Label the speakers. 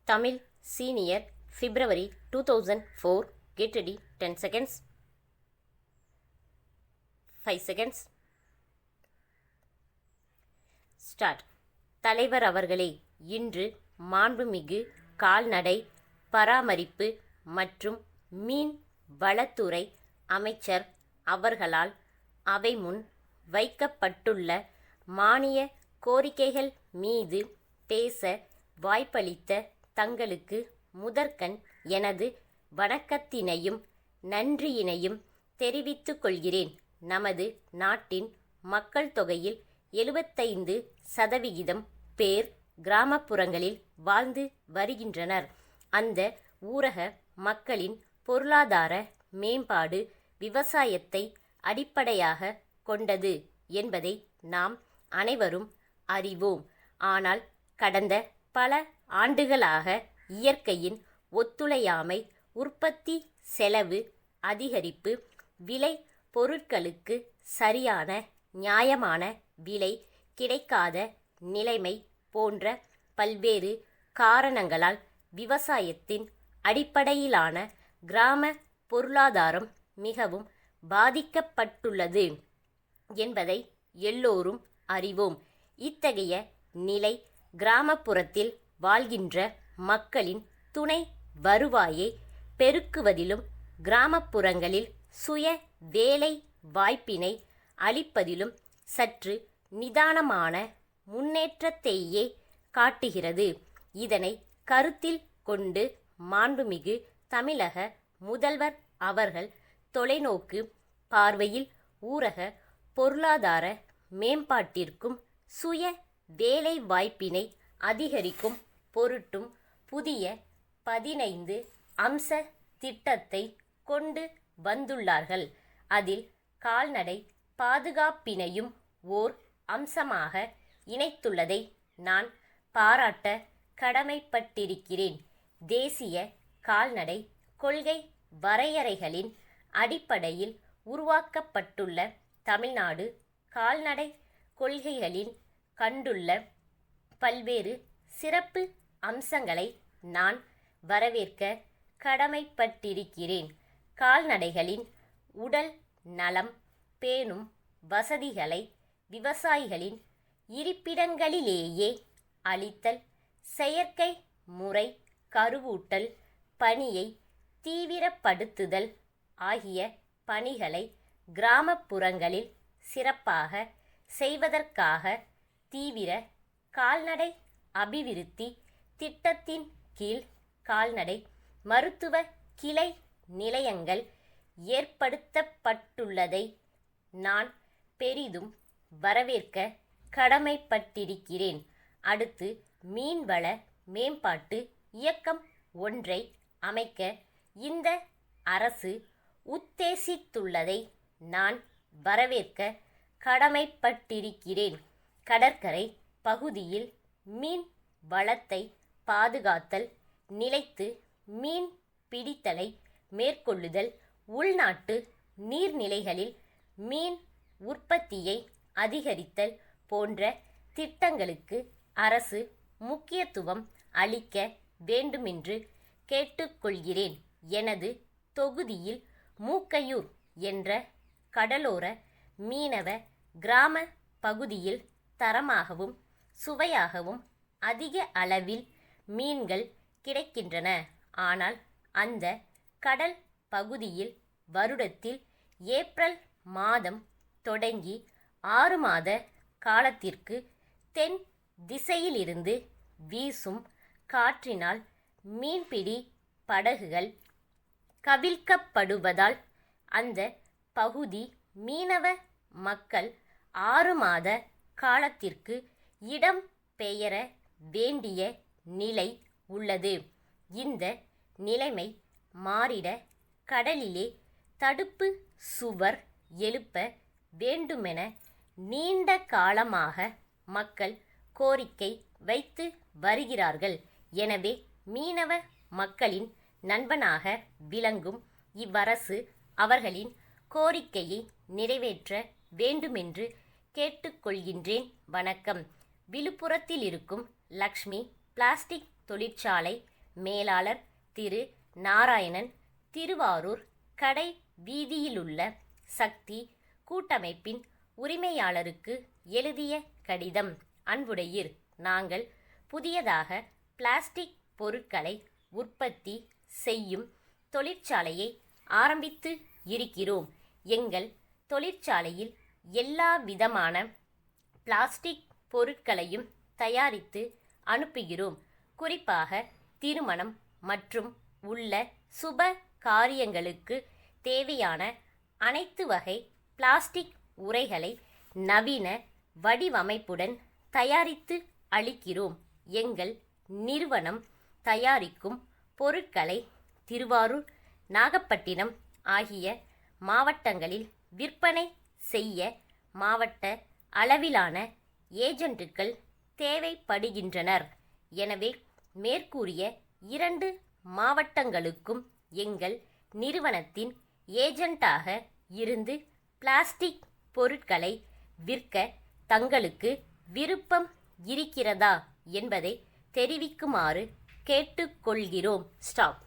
Speaker 1: Tamil Senior February 2004. Get ready. 10 seconds. 5 seconds. Start. தலைவர் அவர்களே, இன்று மாண்புமிகு கால்நடை பராமரிப்பு மற்றும் மீன் வளத்துறை அமைச்சர் அவர்களால் அவை முன் வைக்கப்பட்டுள்ள மானிய கோரிக்கைகள் மீது பேச வாய்ப்பளித்த தங்களுக்கு முதற்கண் எனது வணக்கத்தினையும் நன்றியினையும் தெரிவித்துக் கொள்கிறேன். நமது நாட்டின் மக்கள் தொகையில் 75% பேர் கிராமப்புறங்களில் வாழ்ந்து வருகின்றனர். அந்த ஊரக மக்களின் பொருளாதார மேம்பாடு விவசாயத்தை அடிப்படையாக கொண்டது என்பதை நாம் அனைவரும் அறிவோம். ஆனால் கடந்த பல ஆண்டுகளாக இயற்கையின் ஒத்துழையாமை, உற்பத்தி செலவு அதிகரிப்பு, விலை பொருட்களுக்கு சரியான நியாயமான விலை கிடைக்காத நிலைமை போன்ற பல்வேறு காரணங்களால் விவசாயத்தின் அடிப்படையிலான கிராம பொருளாதாரம் மிகவும் பாதிக்கப்பட்டுள்ளது என்பதை எல்லோரும் அறிவோம். இத்தகைய நிலை கிராமப்புறத்தில் வாழ்கின்ற மக்களின் துணை வருவாயை பெருக்குவதிலும் கிராமப்புறங்களில் சுய வேலை வாய்ப்பினை அளிப்பதிலும் சற்று நிதானமான முன்னேற்றத்தையே காட்டுகிறது. இதனை கருத்தில் கொண்டு மாண்புமிகு தமிழக முதல்வர் அவர்கள் தொலைநோக்கு பார்வையில் ஊரக பொருளாதார மேம்பாட்டிற்கும் சுய வேலை வாய்ப்பினை அதிகரிக்கும் பொருட்டும் புதிய 15 அம்ச திட்டத்தை கொண்டு வந்துள்ளார்கள். அதில் கால்நடை பாதுகாப்பினையும் ஓர் அம்சமாக இணைத்துள்ளதை நான் பாராட்ட கடமைப்பட்டிருக்கிறேன். தேசிய கால்நடை கொள்கை வரையறைகளின் அடிப்படையில் உருவாக்கப்பட்டுள்ள தமிழ்நாடு கால்நடை கொள்கைகளின் கண்டுள்ள பல்வேறு சிறப்பு அம்சங்களை நான் வரவேற்க கடமைப்பட்டிருக்கிறேன். கால்நடைகளின் உடல் நலம் பேணும் வசதிகளை விவசாயிகளின் இருப்பிடங்களிலேயே அளித்தல், செயற்கை முறை கருவூட்டல் பணியை தீவிரப்படுத்துதல் ஆகிய பணிகளை கிராமப்புறங்களில் சிறப்பாக செய்வதற்காக தீவிர கால்நடை அபிவிருத்தி திட்டத்தின் கீழ் கால்நடை மருத்துவ கிளை நிலையங்கள் ஏற்படுத்தப்பட்டுள்ளதை நான் பெரிதும் வரவேற்க கடமைப்பட்டிருக்கிறேன். அடுத்து மீன்வள மேம்பாட்டு இயக்கம் ஒன்றை அமைக்க இந்த அரசு உத்தேசித்துள்ளதை நான் வரவேற்க கடமைப்பட்டிருக்கிறேன். கடற்கரை பகுதியில் மீன் வளத்தை பாதுகாத்தல், நிலைத்து மீன் பிடித்தலை மேற்கொள்ளுதல், உள்நாட்டு நீர்நிலைகளில் மீன் உற்பத்தியை அதிகரித்தல் போன்ற திட்டங்களுக்கு அரசு முக்கியத்துவம் அளிக்க வேண்டுமென்று கேட்டுக்கொள்கிறேன். எனது தொகுதியில் மூக்கையூர் என்ற கடலோர மீனவ கிராம பகுதியில் தரமாகவும் சுவையாகவும் அதிக அளவில் மீன்கள் கிடைக்கின்றன. ஆனால் அந்த கடல் பகுதியில் வருடத்தில் ஏப்ரல் மாதம் தொடங்கி 6 மாத காலத்திற்கு தென் திசையிலிருந்து வீசும் காற்றினால் மீன்பிடி படகுகள் கவிழ்க்கப்படுவதால் அந்த பகுதி மீனவ மக்கள் 6 மாத காலத்திற்கு இடம் பெயர வேண்டிய நிலை உள்ளது. இந்த நிலைமை மாறிட கடலிலே தடுப்பு சுவர் எழுப்ப வேண்டுமென நீண்ட காலமாக மக்கள் கோரிக்கை வைத்து வருகிறார்கள். எனவே மீனவ மக்களின் நண்பனாக விளங்கும் இவ்வரசு அவர்களின் கோரிக்கையை நிறைவேற்ற வேண்டுமென்று கேட்டுக்கொள்கின்றேன். வணக்கம். விழுப்புரத்தில் இருக்கும் லக்ஷ்மி பிளாஸ்டிக் தொழிற்சாலை மேலாளர் திரு நாராயணன், திருவாரூர் கடை வீதியிலுள்ள சக்தி கூட்டமைப்பின் உரிமையாளருக்கு எழுதிய கடிதம். அன்புடையீர், நாங்கள் புதியதாக பிளாஸ்டிக் பொருட்களை உற்பத்தி செய்யும் தொழிற்சாலையை ஆரம்பித்து இருக்கிறோம். எங்கள் தொழிற்சாலையில் எல்லா விதமான பிளாஸ்டிக் பொருட்களையும் தயாரித்து அனுப்புகிறோம். குறிப்பாக திருமணம் மற்றும் உள்ள சுப காரியங்களுக்கு தேவையான அனைத்து வகை பிளாஸ்டிக் உறைகளை நவீன வடிவமைப்புடன் தயாரித்து அளிக்கிறோம். எங்கள் நிறுவனம் தயாரிக்கும் பொருட்களை திருவாரூர், நாகப்பட்டினம் ஆகிய மாவட்டங்களில் விற்பனை செய்ய மாவட்ட அளவிலான ஏஜென்ட்டுகள் தேவைப்படுகின்றனர். எனவே மேற்கூறிய 2 மாவட்டங்களுக்கும் எங்கள் நிறுவனத்தின் ஏஜென்ட்டாக இருந்து பிளாஸ்டிக் பொருட்களை விற்க தங்களுக்கு விருப்பம் இருக்கிறதா என்பதை தெரிவிக்குமாறு கேட்டுக்கொள்கிறோம். ஸ்டாப்.